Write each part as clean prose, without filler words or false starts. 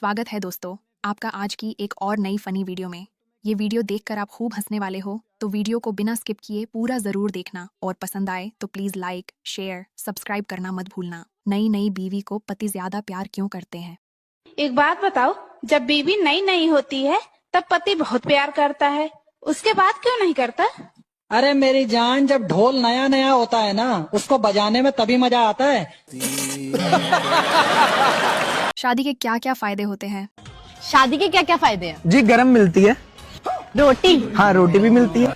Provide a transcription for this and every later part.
स्वागत है दोस्तों आपका आज की एक और नई फनी वीडियो में। ये वीडियो देखकर आप खूब हंसने वाले हो, तो वीडियो को बिना स्किप किए पूरा जरूर देखना और पसंद आए तो प्लीज लाइक, शेयर, सब्सक्राइब करना मत भूलना। नई नई बीवी को पति ज्यादा प्यार क्यों करते हैं? एक बात बताओ, जब बीवी नई नई होती है तब पति बहुत प्यार करता है, उसके बाद क्यों नहीं करता? अरे मेरी जान, जब ढोल नया नया होता है ना, उसको बजाने में तभी मजा आता है। शादी के क्या क्या फायदे होते हैं? शादी के क्या क्या फायदे हैं? जी गरम मिलती है, रोटी। हाँ रोटी भी मिलती है।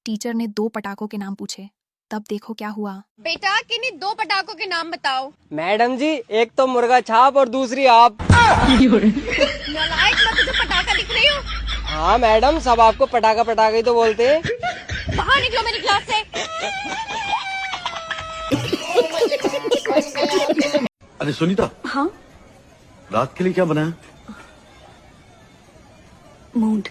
टीचर ने 2 पटाखों के नाम पूछे, तब देखो क्या हुआ। बेटा किन्हीं 2 पटाखों के नाम बताओ। मैडम जी, एक तो मुर्गा छाप और दूसरी आप। नालायक, मैं तुझे पटाखा दिख रही हूँ? हाँ मैडम, सब आपको पटाखा पटाखा ही तो बोलते हैं। बाहर निकलो मेरी क्लास से। अरे सुनीता, हाँ, रात के लिए क्या बनाया? मूड।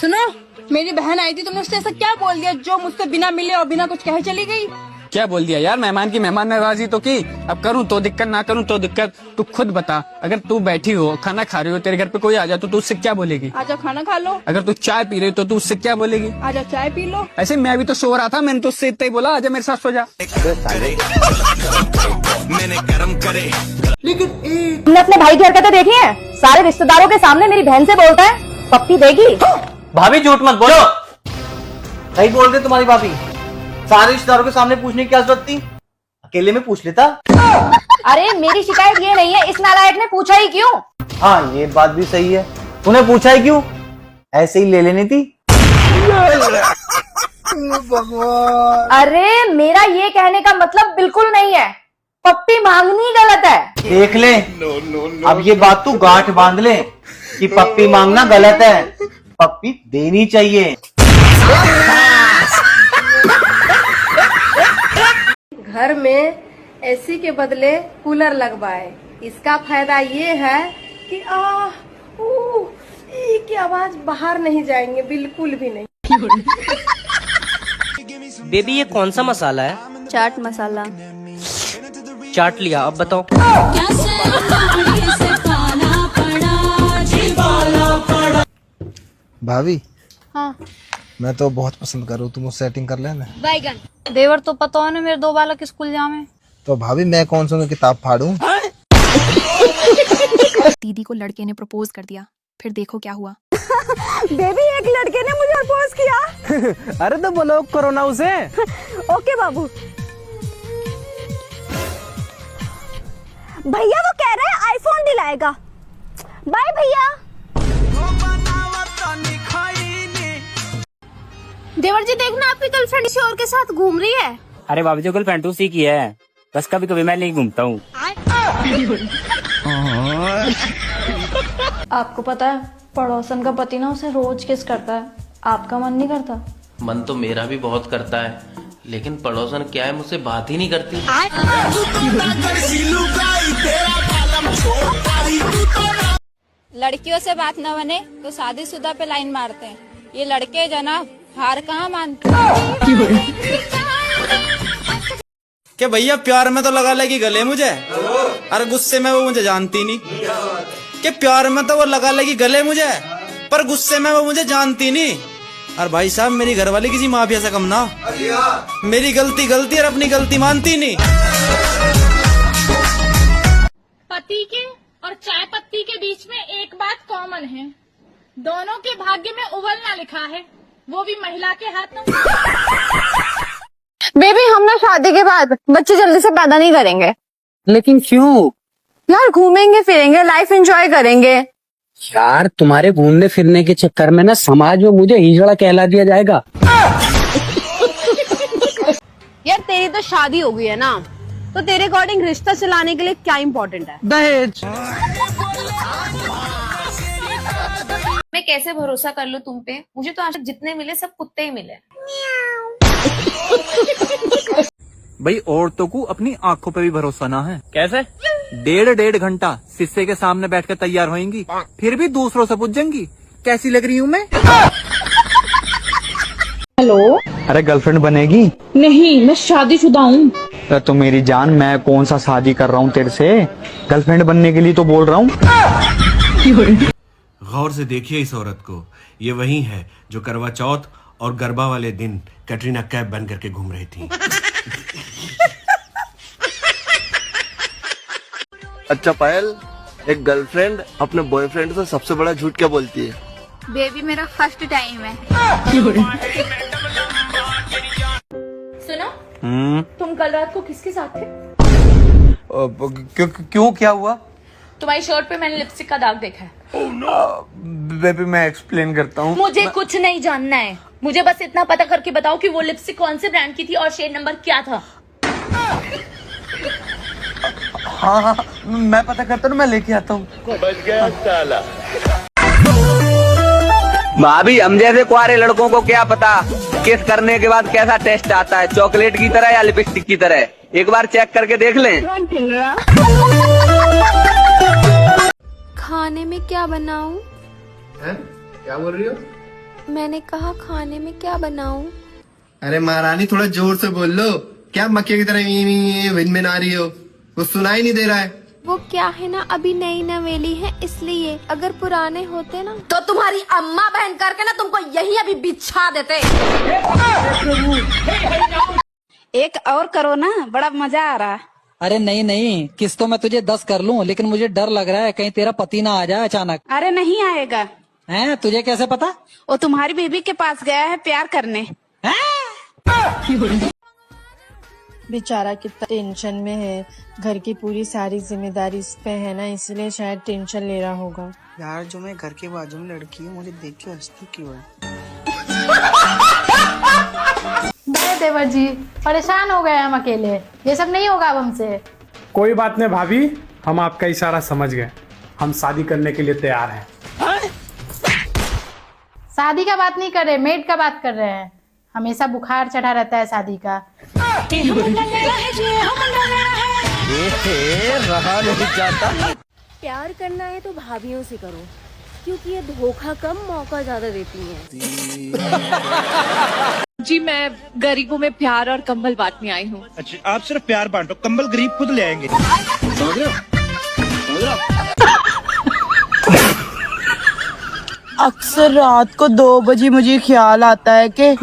सुनो, मेरी बहन आई थी, तुमने उससे ऐसा क्या बोल दिया जो मुझसे बिना मिले और बिना कुछ कहे चली गई? क्या बोल दिया यार? मेहमान की मेहमान नवाजी तो की। अब करूँ तो दिक्कत, ना करूँ तो दिक्कत। तू खुद बता, अगर तू बैठी हो खाना खा रही हो, तेरे घर पे कोई आ जाए तो तू उससे क्या बोलेगी? आजा खाना खा लो। अगर तू चाय पी रही हो तो तू उससे क्या बोलेगी? आजा चाय पी लो। ऐसे मैं भी तो सो रहा था, मैंने तो उससे इतना ही बोला, आजा मेरे साथ सो जा। तुमने अपने भाई की हरकतें देखी हैं? सारे रिश्तेदारों के सामने मेरी बहन से बोलता है पप्पी देगी। भाभी झूठ मत बोलो, सही बोल रहे तुम्हारी भाभी। सारे रिश्तेदारों के सामने पूछने की क्या जरूरत थी? अकेले में पूछ लेता। अरे मेरी शिकायत ये नहीं है, इस नालायक ने पूछा ही क्यों? हाँ ये बात भी सही है, तूने पूछा ही क्यों? ऐसे ही ले लेनी थी। अरे मेरा ये कहने का मतलब बिल्कुल नहीं है, पप्पी मांगनी गलत है। देख ले, अब ये बात तू गांठ बांध ले कि पप्पी मांगना गलत है, पप्पी देनी चाहिए। घर में एसी के बदले कूलर लगवाए, इसका फायदा ये है कि ई की आवाज बाहर नहीं जाएंगे, बिल्कुल भी नहीं। बेबी, ये कौन सा मसाला है? चाट मसाला। चाट लिया, अब बताओ। भाभी, हाँ मैं तो बहुत पसंद कर रहा हूँ, तुम उससे सेटिंग कर लेना। बैगन देवर तो पता है ना, मेरे 2 बालक स्कूल जावे। तो भाभी मैं कौन सा किताब फाड़ूं? दीदी को लड़के ने प्रपोज कर दिया, फिर देखो क्या हुआ। बेबी, एक लड़के ने मुझे प्रपोज किया। अरे तो बोलो करो ना उसे। ओके बाबू। भैया वो कह रहे हैं आईफोन दिलाएगा। बाय भैया। देवर जी देखना, आपकी गर्लफ्रेंड किसी और के साथ घूम रही है। अरे बाबू जी, गर्लफ्रेंड उसी की है, बस कभी कभी मैं नहीं घूमता हूँ। आपको पता है, पड़ोसन का पति ना उसे रोज किस करता है, आपका मन नहीं करता? मन तो मेरा भी बहुत करता है, लेकिन पड़ोसन क्या है, मुझसे बात ही नहीं करती। लड़कियों से बात न बने तो शादीशुदा पे लाइन मारते हैं, ये लड़के जनाब हार कहाँ मानते? क्या भैया, प्यार में तो लगा लेगी गले मुझे, अरे गुस्से में वो मुझे जानती नहीं। कि प्यार में तो वो लगा लेगी गले मुझे, पर गुस्से में वो मुझे जानती नहीं। और भाई साहब, मेरी घरवाली किसी माफिया से कम ना। मेरी गलती गलती और अपनी गलती मानती नहीं। पति के और चाय पत्ती के बीच में एक बात कॉमन है, दोनों के भाग्य में उबलना लिखा है, वो भी महिला के हाथों। बेबी, हम ना शादी के बाद बच्चे जल्दी से पैदा नहीं करेंगे। लेकिन क्यों? यार घूमेंगे फिरेंगे, लाइफ एंजॉय करेंगे। यार तुम्हारे घूमने फिरने के चक्कर में ना समाज में मुझे हिजड़ा कहला दिया जाएगा। यार तेरी तो शादी हो गई है ना, तो तेरे अकॉर्डिंग रिश्ता चलाने के लिए क्या इम्पोर्टेंट है? दहेज। मैं कैसे भरोसा कर लूं तुम पे? मुझे तो आज तक जितने मिले सब कुत्ते ही मिले। भाई औरतों को अपनी आंखों पे भी भरोसा ना है। कैसे? 1.5 घंटा शीशे के सामने बैठ कर तैयार होंगी, फिर भी दूसरों से पूछेंगी कैसी लग रही हूँ मैं। हेलो। अरे गर्लफ्रेंड बनेगी? नहीं, मैं शादीशुदा हूँ। तो मेरी जान, मैं कौन सा शादी कर रहा हूँ तेरे से? गर्लफ्रेंड बनने के लिए तो बोल रहा हूँ। गौर से देखिए इस औरत को, ये वही है जो करवा चौथ और गरबा वाले दिन कैटरीना कैफ बन करके घूम रही थी। अच्छा पायल, एक गर्लफ्रेंड अपने बॉयफ्रेंड से सबसे बड़ा झूठ क्या बोलती है? बेबी मेरा फर्स्ट टाइम है। सुनो, तुम कल रात को किसके साथ थे? क्यों, क्या हुआ? तुम्हारी शर्ट पे मैंने लिपस्टिक का दाग देखा है। बेबी मैं एक्सप्लेन करता हूँ। मुझे कुछ नहीं जानना है, मुझे बस इतना पता करके बताओ कि वो लिपस्टिक कौन से ब्रांड की थी और शेड नंबर क्या था। हाँ, मैं पता करता हूँ, मैं लेके आता हूँ। भाभी, हम जैसे कुआरे लड़कों को क्या पता किस करने के बाद कैसा टेस्ट आता है, चॉकलेट की तरह या लिपस्टिक की तरह? एक बार चेक करके देख लें। खाने में क्या बनाऊं? क्या बोल रही हो? मैंने कहा खाने में क्या बनाऊं? अरे महारानी, थोड़ा जोर से बोल लो। क्या मक्के की तरह भिन आ रही हो? वो सुनाई नहीं दे रहा है। वो क्या है ना, अभी नई नवेली है इसलिए। अगर पुराने होते ना तो तुम्हारी अम्मा बहन करके ना तुमको यही अभी बिछा देते। एक और करो ना, बड़ा मजा आ रहा है। अरे नहीं नहीं, किस तो मैं तुझे 10 कर लूं, लेकिन मुझे डर लग रहा है कहीं तेरा पति ना आ जाए अचानक। अरे नहीं आएगा। हैं? तुझे कैसे पता? वो तुम्हारी बेबी के पास गया है प्यार करने। बेचारा कितना टेंशन में है, घर की पूरी सारी जिम्मेदारी इस पे है ना, इसलिए शायद टेंशन ले रहा होगा। यार, जो मैं घर के बाजू में लड़की है, मुझे देख के हंसती क्यों है? देवर जी परेशान हो गए हम अकेले, ये सब नहीं होगा अब हमसे। कोई बात नहीं भाभी, हम आपका इशारा समझ गए, हम शादी करने के लिए तैयार हैं। शादी का बात नहीं कर रहे, मेड का बात कर रहे हैं। हमेशा बुखार चढ़ा रहता है शादी का। रहा नहीं जाता। प्यार करना है तो भाभीियों से करो, क्योंकि ये धोखा कम मौका ज्यादा देती हैं। जी मैं गरीबों में प्यार और कंबल बांटने आई हूँ। अच्छा, आप सिर्फ प्यार बांटो, कंबल गरीब खुद ले आएंगे। समझ रहे हो? अक्सर रात को 2 बजे मुझे ख्याल आता है कि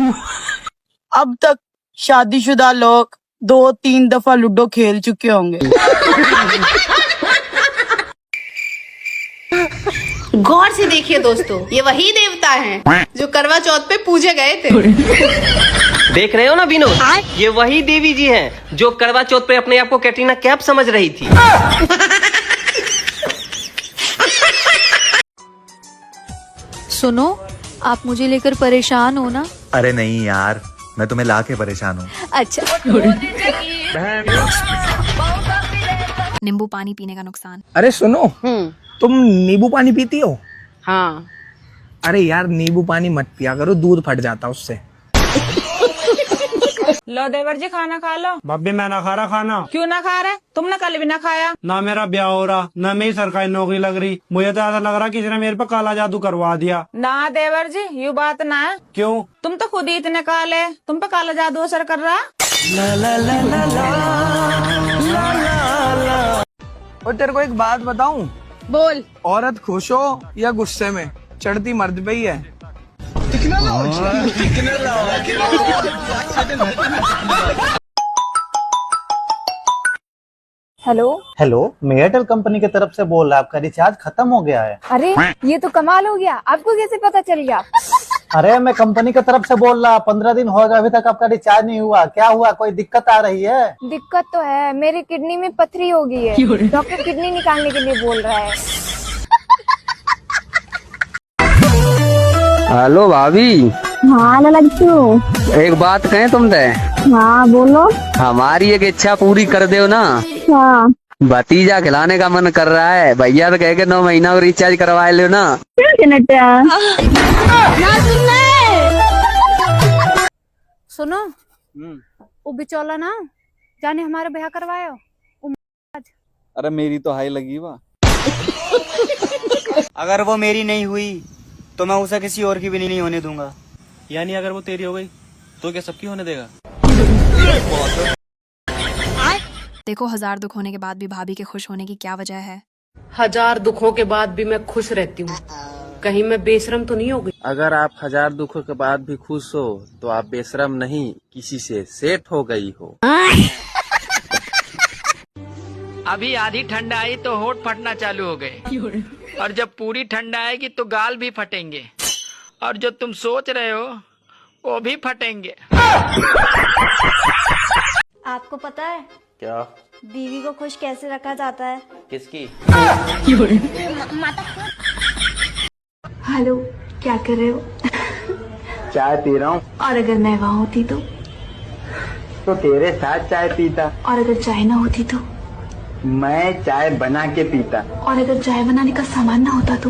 अब तक शादीशुदा लोग 2-3 दफा लूडो खेल चुके होंगे। गौर से देखिए दोस्तों, ये वही देवता हैं जो करवा चौथ पे पूजे गए थे। देख रहे हो ना विनोद, ये वही देवी जी हैं जो करवा चौथ पे अपने आप को कैटरीना कैफ समझ रही थी। सुनो, आप मुझे लेकर परेशान हो ना? अरे नहीं यार, मैं तुम्हें ला के परेशान हूँ। अच्छा। नींबू पानी पीने का नुकसान। अरे सुनो, तुम नींबू पानी पीती हो? हाँ। अरे यार, नींबू पानी मत पिया करो, दूध फट जाता उससे। लो देवर जी खाना खा लो। भाभी मैं ना खा रहा खाना। क्यों ना खा रहे? तुमने कल भी ना खाया। ना मेरा ब्याह हो रहा, ना मेरी सरकारी नौकरी लग रही, मुझे तो ऐसा लग रहा किसी ने मेरे पे काला जादू करवा दिया। ना देवर जी, ये बात ना है। क्यों? तुम तो खुद ही इतने काले, तुम पे काला जादू असर कर रहा। और तेरे को एक बात बताऊं? बोल। औरत खुश हो या गुस्से में, चढ़ती मर्द पे ही है। हेलो हेलो, मैं एयरटेल कंपनी की तरफ से बोल रहा, आपका रिचार्ज खत्म हो गया है। अरे ये तो कमाल हो गया, आपको कैसे पता चल गया? अरे मैं कंपनी की तरफ से बोल रहा, 15 दिन हो गए अभी तक आपका रिचार्ज नहीं हुआ। क्या हुआ, कोई दिक्कत आ रही है? दिक्कत तो है, मेरी किडनी में पथरी हो गई है, डॉक्टर किडनी निकालने के लिए बोल रहा है। हेलो भाभी। हाँ लल्लू, एक बात कहें तुमसे? हाँ बोलो। हमारी एक इच्छा पूरी कर दो ना। हाँ भतीजा खिलाने का मन कर रहा है, भैया तो कह के 9 महीना को रिचार्ज करवा लो ना। सुनो, वो बिचौला ना जाने हमारे ब्याह करवाया। अरे मेरी तो हाई लगी वाह। अगर वो मेरी नहीं हुई तो मैं उसे किसी और की भी नहीं होने दूंगा। यानी अगर वो तेरी हो गई तो क्या सबकी होने देगा? देखो 1000 दुख होने के बाद भी भाभी के खुश होने की क्या वजह है। 1000 दुखों के बाद भी मैं खुश रहती हूँ, कहीं मैं बेशरम तो नहीं हो गई। अगर आप 1000 दुखों के बाद भी खुश हो तो आप बेशरम नहीं, किसी से सेट हो गई हो। अभी आधी ठंड आई तो होठ फटना चालू हो गए, और जब पूरी ठंड आएगी तो गाल भी फटेंगे, और जो तुम सोच रहे हो वो भी फटेंगे। आपको पता है क्या? बीवी को खुश कैसे रखा जाता है? किसकी? हेलो, क्या कर रहे हो? चाय पी रहा हूँ। और अगर मैं वहाँ होती तो तेरे साथ चाय पीता। और अगर चाय ना होती तो मैं चाय बना के पीता। और अगर चाय बनाने का सामान ना होता तो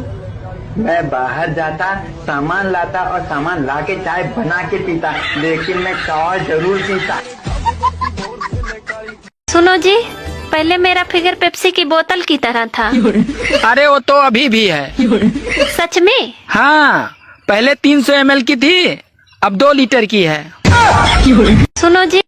मैं बाहर जाता, सामान लाता और सामान ला के चाय बना के पीता, लेकिन मैं चाय जरूर पीता। सुनो जी, पहले मेरा फिगर पेप्सी की बोतल की तरह था। अरे वो तो अभी भी है। सच में? हाँ, पहले 300 ml की थी, अब 2 लीटर की है। सुनो जी,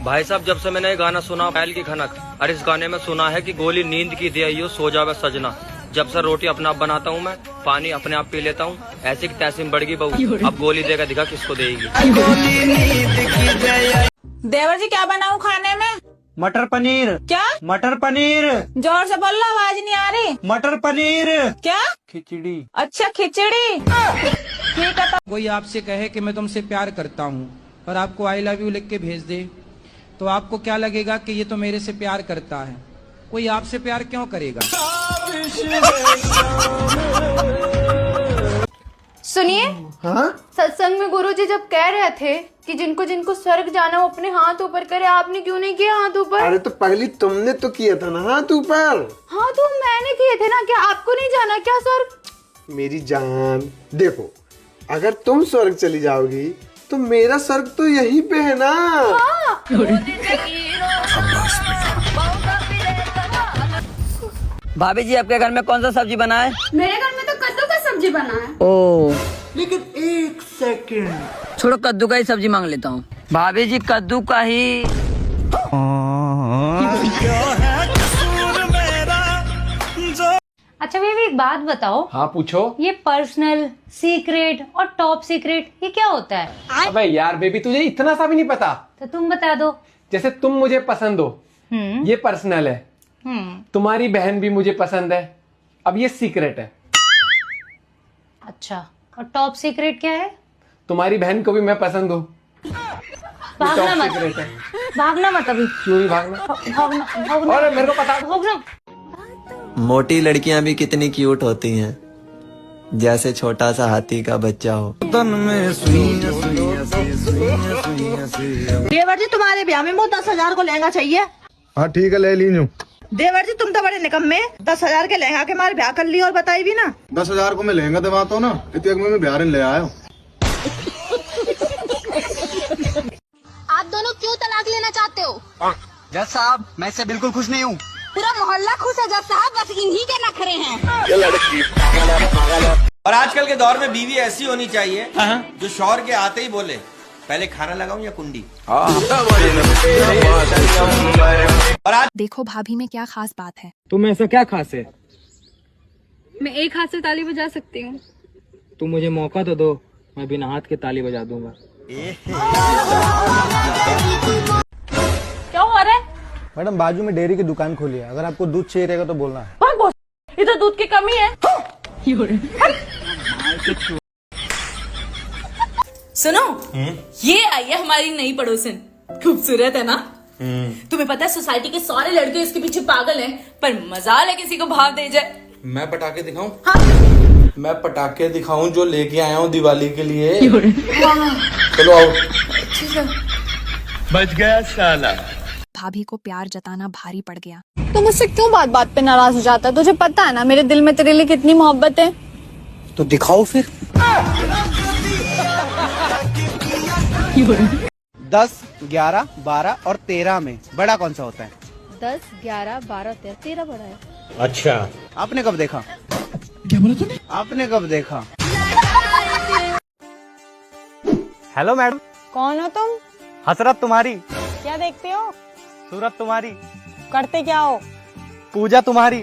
भाई साहब, जब से मैंने ये गाना सुना बैल की खनक, और इस गाने में सुना है कि गोली नींद की दे आइयो सो जावे सजना। जब से रोटी अपने आप बनाता हूँ मैं, पानी अपने आप पी लेता हूँ, ऐसी की तैसी में बढ़ गई बहू। अब गोली देगा दिखा किसको देगी। देवर जी क्या बनाऊं खाने में? मटर पनीर। क्या? मटर पनीर। जोर से बोल लो, आवाज नहीं आ रही। मटर पनीर। क्या? खिचड़ी। अच्छा, खिचड़ी। ठीक है। कोई आपसे कहे कि मैं तुमसे प्यार करता हूँ और आपको आई लव यू लिख के भेज दे, तो आपको क्या लगेगा कि ये तो मेरे से प्यार करता है। कोई आपसे प्यार क्यों करेगा? सुनिए, हाँ सत्संग में गुरुजी जब कह रहे थे कि जिनको जिनको स्वर्ग जाना हो अपने हाथ ऊपर करे, आपने क्यों नहीं किया हाथ ऊपर? अरे तो पहले तुमने तो किया था ना हाथ ऊपर। हाँ तो मैंने किए थे ना, क्या आपको नहीं जाना क्या स्वर्ग? मेरी जान देखो, अगर तुम स्वर्ग चली जाओगी तो मेरा स्वर्ग तो यहीं पे है ना। भाभी जी, आपके घर में कौन सा सब्जी बना है? मेरे घर में तो कद्दू का सब्जी बना है। ओ, लेकिन एक सेकंड, छोड़ो, कद्दू का ही सब्जी मांग लेता हूँ। भाभी जी, कद्दू का ही। अच्छा बेबी, एक बात बताओ। हाँ पूछो। ये पर्सनल, सीक्रेट और टॉप सीक्रेट ये क्या होता है? अबे यार बेबी, तुझे इतना सा भी नहीं पता? तो तुम बता दो। जैसे तुम मुझे पसंद हो, ये पर्सनल है। तुम्हारी बहन भी मुझे पसंद है, अब ये सीक्रेट है। अच्छा, और टॉप सीक्रेट क्या है? तुम्हारी बहन को भी मैं पसंद हूँ। भागना मत, सीक्रेट है। भागना मत अभी। क्यों नहीं भागना? भागना, भागना। और मेरे को पता, भागना। मोटी लड़कियां भी कितनी क्यूट होती हैं, जैसे छोटा सा हाथी का बच्चा हो। देवर जी, तुम्हारे ब्याह में वो 10,000 को लहंगा चाहिए। हाँ ठीक है, ले लीजिए। देवर जी, तुम तो बड़े निकम्मे, 10,000 के लहंगा के मारे ब्याह कर ली और बताई भी ना। 10,000 को मैं लहंगा दिवाता हूँ ना, इतने में बिहार ले आया हूँ। आप दोनों क्यों तलाक लेना चाहते हो? जज साहब, मैं इससे बिल्कुल खुश नहीं हूँ। पूरा मोहल्ला खुश है जज साहब, बस इन्हीं के नखरे हैं। और आजकल के दौर में बीवी ऐसी होनी चाहिए जो शौहर के आते ही बोले, पहले खाना लगाऊं या कुंडी। और आज देखो भाभी में क्या खास बात है। तुम ऐसा क्या खास है? मैं एक हाथ से ताली बजा सकती हूँ। तुम मुझे मौका तो दो, मैं बिना हाथ के ताली बजा दूंगा। क्या हुआ रे? मैडम, बाजू में डेयरी की दुकान खोली है, अगर आपको दूध चाहिए रहेगा तो बोलना है। इधर दूध की कमी है। सुनो, ये आई है हमारी नई पड़ोसन। खूबसूरत है ना? तुम्हें पता है सोसाइटी के सारे लड़के इसके पीछे पागल हैं, पर मजाल है किसी को भाव दे जाए। मैं पटाखे दिखाऊं? हाँ? मैं पटाखे दिखाऊं जो लेके आया हूँ दिवाली के लिए। चलो आओ। बच गया साला। भाभी को प्यार जताना भारी पड़ गया। तो मुझसे क्यों बात बात पे नाराज हो जाता है? तुझे पता है ना मेरे दिल में तेरे लिए कितनी मोहब्बत है। तो दिखाओ फिर। 10, 11, 12 और 13 में बड़ा कौन सा होता है? 10, 11, 12, 13, 13 बड़ा है। अच्छा, आपने कब देखा? क्या बोला तूने? आपने कब देखा? हेलो मैडम, कौन हो तुम? हसरत तुम्हारी, क्या देखते हो? सूरत तुम्हारी, करते क्या हो? पूजा तुम्हारी,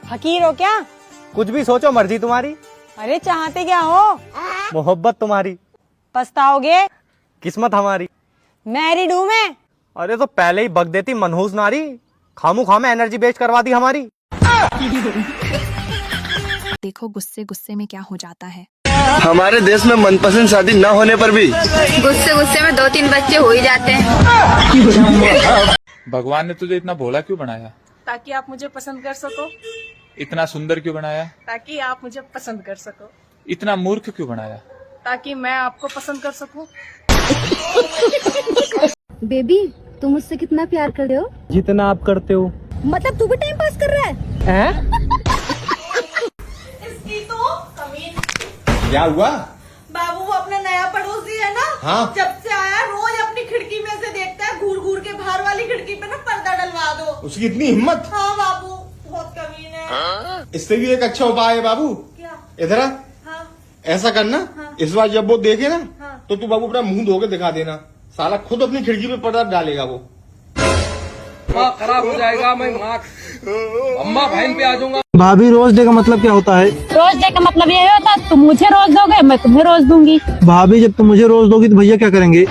फकीर हो क्या? कुछ भी सोचो मर्जी तुम्हारी, अरे चाहते क्या हो? मोहब्बत तुम्हारी, पछताओगे? किस्मत हमारी। मैरिड हूँ मैं। अरे तो पहले ही बक देती मनहूस नारी, खामू खामे एनर्जी वेस्ट करवा दी हमारी। देखो गुस्से गुस्से में क्या हो जाता है। हमारे देश में मनपसंद शादी न होने पर भी गुस्से गुस्से में 2-3 बच्चे हो ही जाते हैं। भगवान ने तुझे इतना भोला क्यों बनाया? ताकि आप मुझे पसंद कर सको। इतना सुंदर क्यों बनाया? ताकि आप मुझे पसंद कर सको। इतना मूर्ख क्यों बनाया? ताकि मैं आपको पसंद कर सकूं। बेबी तुम मुझसे कितना प्यार कर रहे हो? जितना आप करते हो। मतलब तू भी टाइम पास कर रहा है? इसकी तो कमीन। क्या हुआ? बाबू वो अपना नया पड़ोसी है ना, हाँ? जब से आया रोज अपनी खिड़की में से देखता है, घूर घूर के बाहर वाली खिड़की पे ना पर्दा डलवा दो। उसकी इतनी हिम्मत? हाँ बाबू बहुत कमीन है। इससे भी एक अच्छा उपाय है बाबू। क्या? इधर आ। हाँ। ऐसा करना, इस बार जब वो देखे ना, तो तू बाबू अपना मुंह धो के दिखा देना, साला खुद अपनी खिड़की पे पर्दा डालेगा वो। खराब हो जाएगा, मैं अम्मा बहन पे आ जाऊंगा। भाभी रोज डे का मतलब क्या होता है? रोज डे का मतलब ये होता है तुम मुझे रोज दोगे, मैं तुम्हें रोज दूंगी। भाभी जब तुम मुझे रोज दोगी तो भैया क्या करेंगे?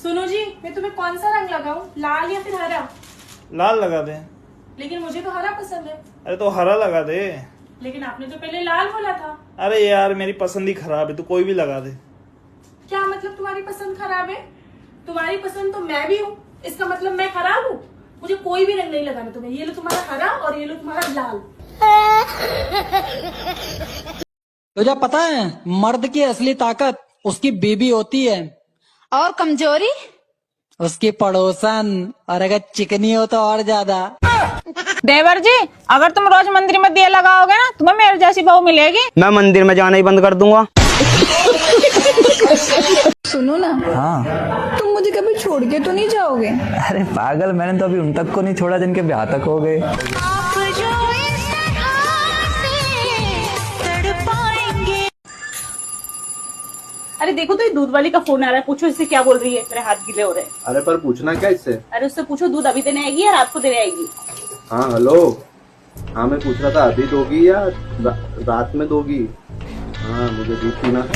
सुनो जी, मैं तुम्हें कौन सा रंग लगाऊं, लाल या फिर हरा? लाल लगा दे। लेकिन मुझे तो हरा पसंद है। अरे तो हरा लगा दे। लेकिन आपने तो पहले लाल बोला था। अरे यार मेरी पसंद ही खराब है, तू कोई भी लगा दे। क्या मतलब तुम्हारी पसंद खराब है? तुम्हारी पसंद तो मैं भी हूँ, इसका मतलब मैं खराब हूँ? मुझे कोई भी रंग नहीं लगाना तुम्हें। ये लो तुम्हारा हरा और ये लो तुम्हारा लाल। तुझे पता है मर्द की असली ताकत उसकी बीबी होती है, और कमजोरी? उसकी पड़ोसन, और अगर चिकनी हो तो और ज्यादा। देवर जी, अगर तुम रोज मंदिर में दिया लगाओगे ना, तुम्हें मेरे जैसी बहू मिलेगी। मैं मंदिर में जाना ही बंद कर दूंगा। सुनो ना, हाँ तुम मुझे कभी छोड़ के तो नहीं जाओगे? अरे पागल, मैंने तो अभी उन तक को नहीं छोड़ा जिनके ब्याह तक हो गए। अरे देखो तो ये दूध वाली का फोन आ रहा है, पूछो इससे क्या बोल रही है। मेरे हाथ गीले हो रहे हैं। अरे पर पूछना क्या इससे? अरे उससे पूछो दूध अभी देने आएगी या रात को देने आएगी। हाँ हेलो, हाँ मैं पूछ रहा था अभी दोगी या रात में दोगी? हाँ मुझे दूध पीना है।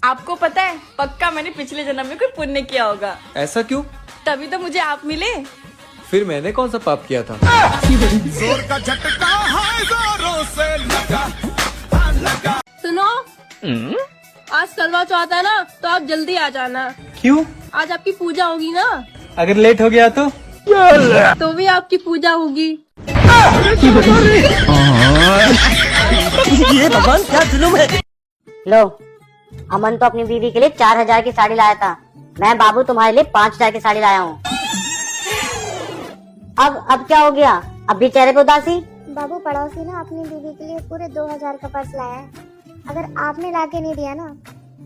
आपको पता है पक्का मैंने पिछले जन्म में कोई पुण्य किया होगा। ऐसा क्यों? तभी तो मुझे आप मिले। फिर मैंने कौन सा पाप किया था? जोर का झटका है जोरों से लगा। सुनो, आज करवा चौथ है ना, तो आप जल्दी आ जाना। क्यों? आज आपकी पूजा होगी ना। अगर लेट हो गया तो भी आपकी पूजा होगी। ये भगवान क्या जुल्म है। लो, अमन तो अपनी बीवी के लिए 4000 की साड़ी लाया था, मैं बाबू तुम्हारे लिए 5000 की साड़ी लाया हूँ। अब क्या हो गया? अब भी चेहरे पे उदासी? बाबू पड़ोसी ना अपनी बीवी के लिए पूरे 2000 का पर्स लाया है। अगर आपने लाके नहीं दिया ना,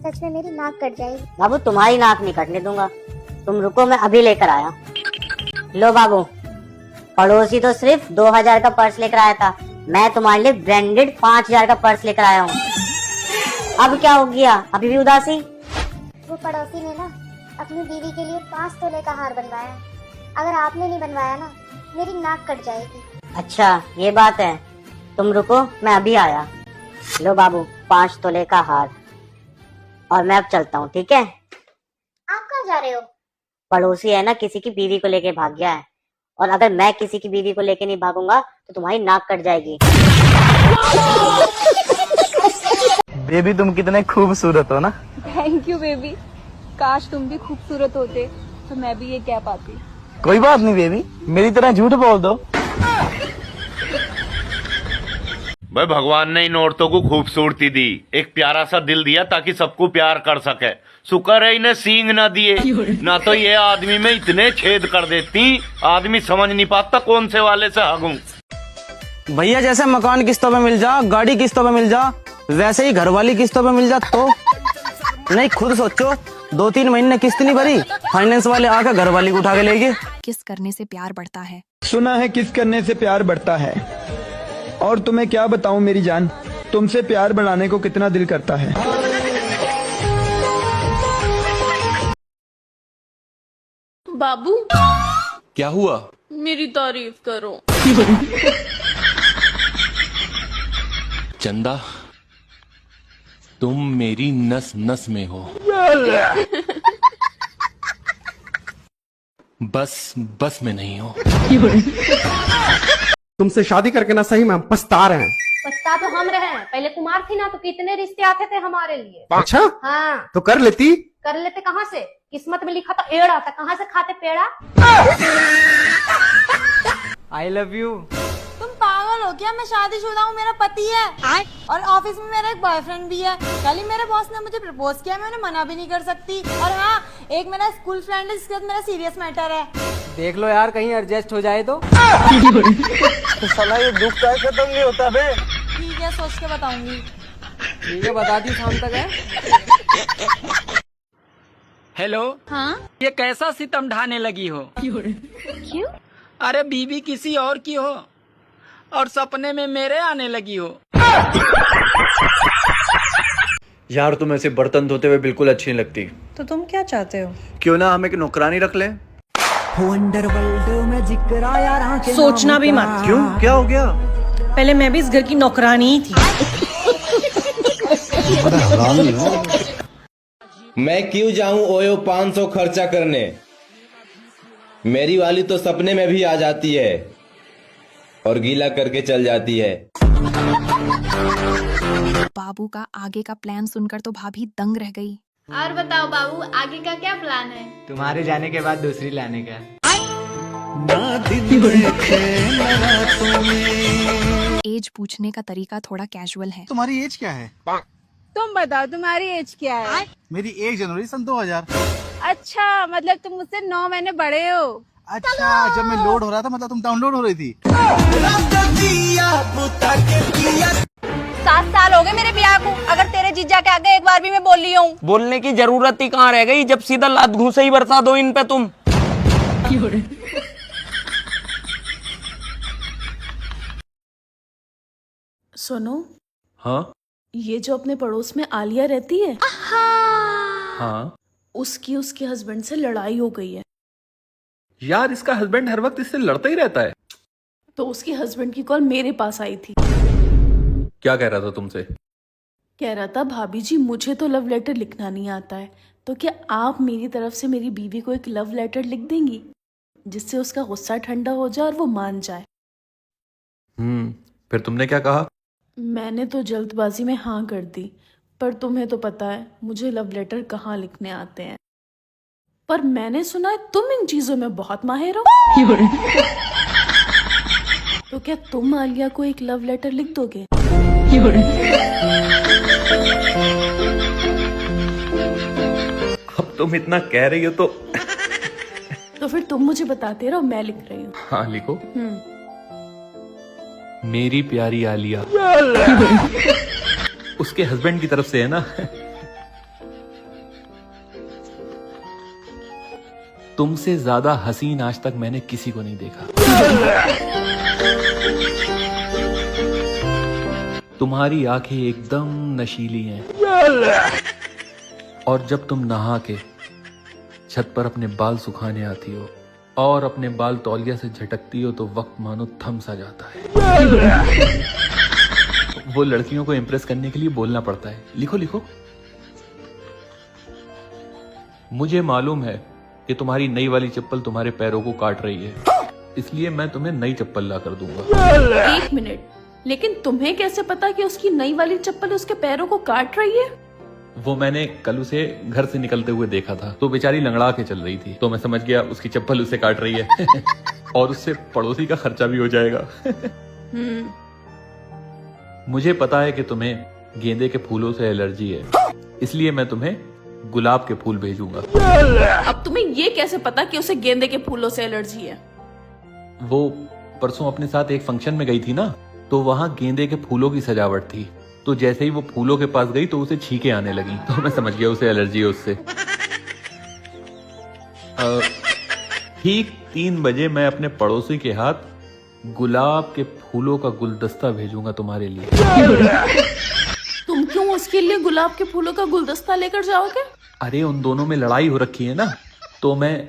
सच में मेरी नाक कट जाएगी। बाबू तुम्हारी नाक नहीं कटने दूंगा, तुम रुको मैं अभी लेकर आया। लो बाबू, पड़ोसी तो सिर्फ 2000 का पर्स लेकर आया था, मैं तुम्हारे लिए ब्रांडेड 5000 का पर्स लेकर आया हूँ। अब क्या हो गया? अभी भी उदासी? वो पड़ोसी ने ना अपनी बीवी के लिए 5 तोले का हार बनवाया, अगर आपने नहीं बनवाया ना मेरी नाक कट जाएगी। अच्छा ये बात है, तुम रुको मैं अभी आया। लो बाबू 5 तोले का हार, और मैं अब चलता हूँ, ठीक है? आप कहाँ जा रहे हो? पड़ोसी है ना किसी की बीवी को लेके भाग गया है, और अगर मैं किसी की बीवी को लेके नहीं भागूंगा तो तुम्हारी नाक कट जाएगी। बेबी तुम कितने खूबसूरत हो ना। थैंक यू बेबी, काश तुम भी खूबसूरत होते तो मैं भी ये कह पाती। कोई बात नहीं बेबी, मेरी तरह झूठ बोल दो। भाई भगवान ने इन औरतों को खूबसूरती दी, एक प्यारा सा दिल दिया ताकि सबको प्यार कर सके। शुक्र है इन्हें सींग ना दिए, ना तो ये आदमी में इतने छेद कर देती, आदमी समझ नहीं पाता कौन से वाले से हगूं। भैया जैसे मकान किस्तों पे मिल जा, गाड़ी किस्तों पे मिल जा, वैसे ही घर वाली किस्तों पे मिल जा तो नहीं। खुद सोचो, 2-3 महीने किस्त नहीं भरी, फाइनेंस वाले आकर घर वाली को उठा के ले गए। किस करने से प्यार बढ़ता है? सुना है किस करने से प्यार बढ़ता है, और तुम्हें क्या बताऊं मेरी जान, तुमसे प्यार बढ़ाने को कितना दिल करता है। बाबू क्या हुआ? मेरी तारीफ करो। चंदा, तुम मेरी नस नस में हो। बस में नहीं हो। तुमसे शादी करके ना सही में हम पछता रहे हैं। पछता तो हम रहे हैं, पहले कुमार थी ना तो कितने रिश्ते आते थे हमारे लिए। अच्छा, हाँ, तो कर लेती। कर लेते कहाँ से, किस्मत में लिखा तो एड़ा था, कहाँ से खाते पेड़ा। I love you. तुम पागल हो क्या? मैं शादीशुदा हूँ, मेरा पति है और ऑफिस में मेरा एक बॉयफ्रेंड भी है। कल ही मेरे बॉस ने मुझे प्रपोज किया, मैं उन्हें मना भी नहीं कर सकती। और हाँ, एक मेरा स्कूल फ्रेंड है जिसके साथ मेरा सीरियस मैटर है। देख लो यार, कहीं एडजस्ट हो जाए तो। साला ये दुख का खत्म नहीं होता बे। ठीक है, सोच के बताऊंगी। ठीक है, बता दी, शाम तक है। हेलो। हाँ, ये कैसा सितम ढाने लगी हो? क्यों? अरे बीवी किसी और की हो और सपने में मेरे आने लगी हो। यार तुम ऐसे बर्तन धोते हुए बिल्कुल अच्छी नहीं लगती। तो तुम क्या चाहते हो? क्यों ना हम एक नौकरानी रख लें? सोचना भी मत। क्यों, क्या हो गया? पहले मैं भी इस घर की नौकरानी ही थी। मैं क्यों जाऊं ओयो 500 खर्चा करने, मेरी वाली तो सपने में भी आ जाती है और गीला करके चल जाती है। बाबू का आगे का प्लान सुनकर तो भाभी दंग रह गई। और बताओ बाबू, आगे का क्या प्लान है? तुम्हारे जाने के बाद दूसरी लाने का। एज पूछने का तरीका थोड़ा कैजुअल है। तुम्हारी एज क्या है? तुम बताओ तुम्हारी एज क्या है? मेरी 1 जनवरी सन 2000। अच्छा, मतलब तुम मुझसे 9 महीने बड़े हो। अच्छा, जब मैं लोड हो रहा था मतलब तुम डाउनलोड हो रही थी। 7 साल हो गए मेरे ब्याह को, अगर तेरे जीजा के आगे एक बार भी मैं बोल रही हूँ। बोलने की जरूरत ही कहाँ रह गई जब सीधा लात घूसे ही बरसा दो इन पे तुम। सुनो। हाँ ये जो अपने पड़ोस में आलिया रहती है, हाँ उसकी उसके हस्बैंड से लड़ाई हो गई है। यार, इसका हस्बैंड हर वक्त इससे लड़ता ही रहता है। तो उसके हस्बैंड की कॉल मेरे पास आई थी। क्या कह रहा था तुमसे? कह रहा था, भाभी जी मुझे तो लव लेटर लिखना नहीं आता है, तो क्या आप मेरी तरफ से मेरी बीवी को एक लव लेटर लिख देंगी जिससे उसका गुस्सा ठंडा हो जाए और वो मान जाए। फिर तुमने क्या कहा? मैंने तो जल्दबाजी में हाँ कर दी, पर तुम्हें तो पता है मुझे लव लेटर कहाँ लिखने आते हैं। पर मैंने सुना है तुम इन चीजों में बहुत माहिर हो। तो क्या तुम आलिया को एक लव लेटर लिख दोगे? अब तुम इतना कह रही हो तो फिर तुम मुझे बताते रहो, मैं लिख रही हूँ। हाँ लिखो। मेरी प्यारी आलिया। उसके हस्बैंड की तरफ से है ना। तुमसे ज्यादा हसीन आज तक मैंने किसी को नहीं देखा। तुम्हारी आंखें एकदम नशीली हैं और जब तुम नहा के छत पर अपने बाल सुखाने आती हो और अपने बाल तौलिया से झटकती हो तो वक्त मानो थम सा जाता है। वो लड़कियों को इम्प्रेस करने के लिए बोलना पड़ता है। लिखो लिखो। मुझे मालूम है कि तुम्हारी नई वाली चप्पल तुम्हारे पैरों को काट रही है, इसलिए मैं तुम्हें नई चप्पल ला कर दूंगा। 1 मिनट, लेकिन तुम्हें कैसे पता कि उसकी नई वाली चप्पल उसके पैरों को काट रही है? वो मैंने कल उसे घर से निकलते हुए देखा था, तो बेचारी लंगड़ा के चल रही थी, तो मैं समझ गया उसकी चप्पल उसे काट रही है। और उससे पड़ोसी का खर्चा भी हो जाएगा। मुझे पता है कि तुम्हें गेंदे के फूलों से एलर्जी है, इसलिए मैं तुम्हें गुलाब के फूल भेजूंगा। अब तुम्हें ये कैसे पता कि उसे गेंदे के फूलों से एलर्जी है? वो परसों अपने साथ एक फंक्शन में गई थी ना, तो वहां गेंदे के फूलों की सजावट थी, तो जैसे ही वो फूलों के पास गई तो उसे छींके आने लगी, तो मैं समझ गया उसे एलर्जी है उससे। ठीक 3 बजे मैं अपने पड़ोसी के हाथ गुलाब के फूलों का गुलदस्ता भेजूंगा तुम्हारे लिए। तुम क्यों उसके लिए गुलाब के फूलों का गुलदस्ता लेकर जाओगे? अरे उन दोनों में लड़ाई हो रखी है ना, तो मैं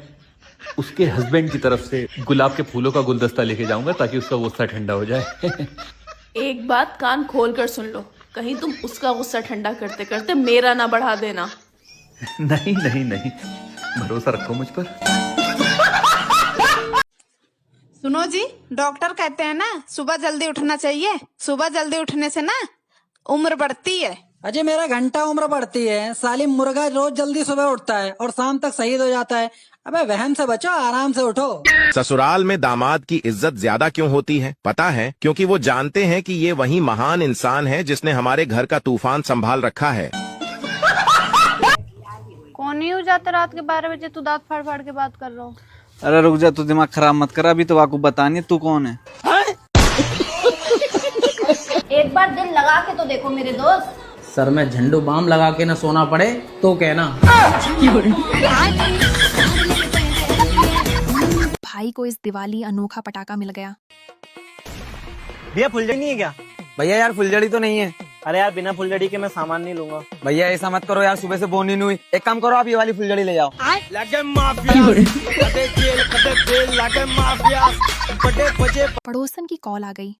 उसके हस्बैंड की तरफ से गुलाब के फूलों का गुलदस्ता लेके जाऊंगा ताकि उसका गुस्सा ठंडा हो जाए। एक बात कान खोल कर सुन लो, कहीं तुम उसका गुस्सा ठंडा करते करते मेरा ना बढ़ा देना। नहीं नहीं नहीं, भरोसा रखो मुझ पर। सुनो जी, डॉक्टर कहते हैं ना सुबह जल्दी उठना चाहिए। सुबह जल्दी उठने से ना उम्र बढ़ती है। अजय मेरा घंटा उम्र बढ़ती है। सालिम मुर्गा रोज जल्दी सुबह उठता है और शाम तक शहीद हो जाता है। अबे वहम से बचो, आराम से उठो। ससुराल में दामाद की इज्जत ज्यादा क्यों होती है पता है? क्योंकि वो जानते हैं कि ये वही महान इंसान है जिसने हमारे घर का तूफान संभाल रखा है। कौन ही हो जाता रात के 12 बजे तू दांत फाड़ फाड़ के बात कर रहा हूँ। अरे रुक जा, तू दिमाग खराब मत कर। अभी तो आपको बतानी है तू कौन है। एक बार दिल लगा के तो देखो मेरे दोस्त। सर में झंडू बाम लगा के ना सोना पड़े तो कहना। भाई को इस दिवाली अनोखा पटाखा मिल गया। भैया फुलझड़ी नहीं है क्या? भैया यार फुलझड़ी तो नहीं है। अरे यार बिना फुलझड़ी के मैं सामान नहीं लूंगा। भैया ऐसा मत करो यार, सुबह से बोनी नहीं हुई। एक काम करो, आप ये वाली फुलझड़ी ले जाओ। पड़ोसन की कॉल आ गई।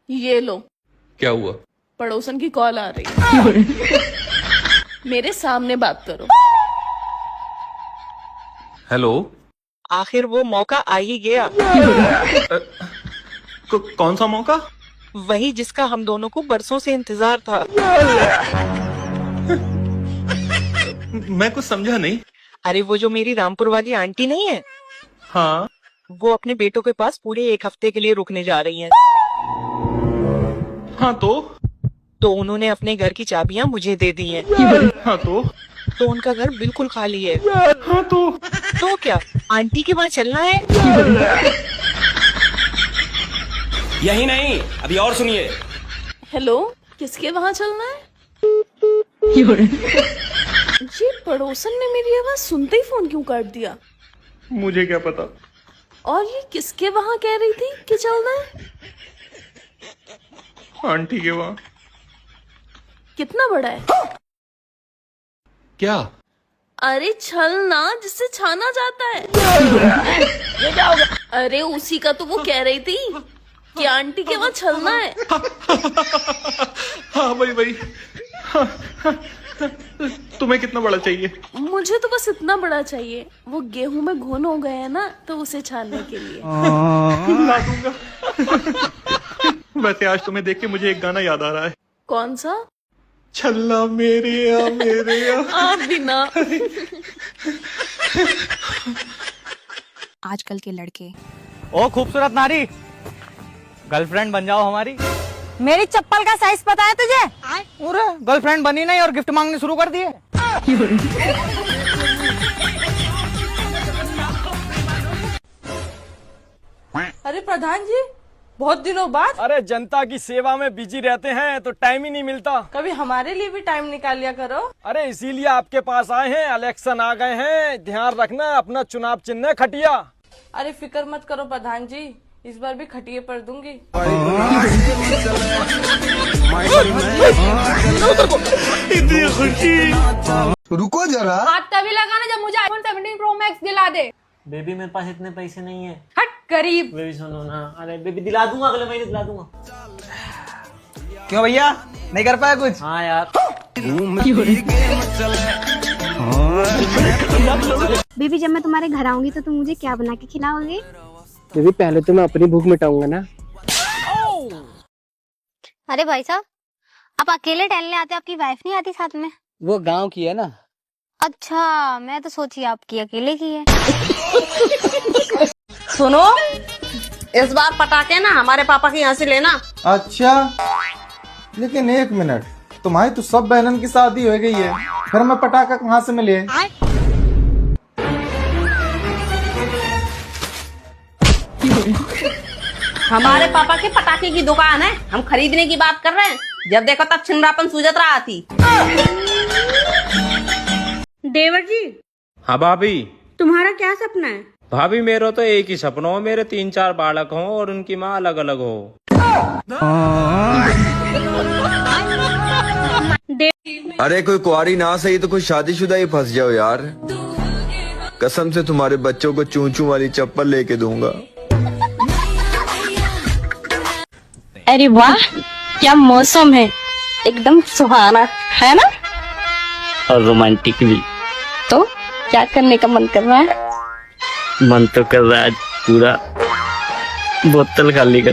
ये लो। क्या हुआ? पड़ोसन की कॉल आ रही है। मेरे सामने बात करो। हेलो। आखिर वो मौका आ ही गया। कौन सा मौका? वही जिसका हम दोनों को बरसों से इंतजार था। मैं कुछ समझा नहीं। अरे वो जो मेरी रामपुर वाली आंटी नहीं है, हाँ, वो अपने बेटों के पास पूरे 1 हफ्ते के लिए रुकने जा रही हैं। हाँ तो उन्होंने अपने घर की चाबियां मुझे दे दी हैं। हाँ तो उनका घर बिल्कुल खाली है। हाँ तो क्या आंटी के वहाँ चलना है? यही नहीं, अभी और सुनिए। हेलो, किसके वहाँ चलना है? ये पड़ोसन ने मेरी आवाज सुनते ही फोन क्यों काट दिया? मुझे क्या पता। और ये किसके वहाँ कह रही थी कि चलना है? आंटी के वहाँ। कितना बड़ा है? क्या? अरे छलना, जिससे छाना जाता है। ये क्या होगा? अरे उसी का तो वो कह रही थी कि आंटी के वहाँ छलना है। हाँ भाई। तुम्हें कितना बड़ा चाहिए? मुझे तो बस इतना बड़ा चाहिए, वो गेहूं में घुन हो गया है ना, तो उसे छानने के लिए। ला दूंगा। वैसे आज तुम्हें देख के मुझे एक गाना याद आ रहा है। कौन सा? छल्ला मेरे या। आप भी ना। आजकल के लड़के। ओ खूबसूरत नारी, गर्लफ्रेंड बन जाओ हमारी। मेरी चप्पल का साइज पता है तुझे? अरे गर्लफ्रेंड बनी नहीं और गिफ्ट मांगने शुरू कर दिए। अरे प्रधान जी, बहुत दिनों बाद। अरे जनता की सेवा में बिजी रहते हैं तो टाइम ही नहीं मिलता। कभी हमारे लिए भी टाइम निकाल लिया करो। अरे इसीलिए आपके पास आए हैं, इलेक्शन आ गए हैं, ध्यान रखना अपना चुनाव चिन्ह है खटिया। अरे फिक्र मत करो प्रधान जी, इस बार भी खटिए पर दूंगी। इतनी खुशी। रुको जरा। हाथ तभी लगाना जब मुझे iPhone 17 Pro Max दिला दे। बेबी मेरे पास इतने पैसे नहीं है। हट गरीब। बेबी सुनो ना। अरे बेबी दिला दूंगा, अगले महीने दिला दूंगा। क्यों भैया, नहीं कर पाया कुछ? हाँ यार। बेबी जब मैं तुम्हारे घर आऊंगी तो तुम मुझे क्या बना के खिलाओगे? बेबी पहले तो मैं अपनी भूख मिटाऊंगा ना। अरे भाई साहब, आप अकेले टहलने आते, आपकी वाइफ नहीं आती साथ में? वो गांव की है ना। अच्छा, मैं तो सोची आपकी अकेले की है। सुनो, इस बार पटाखे ना हमारे पापा के यहाँ से लेना। अच्छा, लेकिन 1 मिनट, तुम्हारी तो सब बहनन की शादी हो गई है, फिर मैं पटाखा कहाँ से मिले? हमारे पापा के पटाखे की दुकान है, हम खरीदने की बात कर रहे हैं। जब देखो तब छिंदरापन सूझत रहा थी। देवर जी। हाँ भाभी। तुम्हारा क्या सपना है? भाभी मेरा तो एक ही सपना हो, मेरे 3-4 बालक हों और उनकी माँ अलग अलग हो। अरे कोई कुआरी ना सही तो कोई शादीशुदा ही फंस जाओ यार। कसम से तुम्हारे बच्चों को चूचू वाली चप्पल लेके दूंगा। अरे वाह, क्या मौसम है, एकदम सुहाना है ना, और रोमांटिक भी। तो क्या करने का मन कर रहा है? मन तो कर रहा है आज पूरा बोतल खाली कर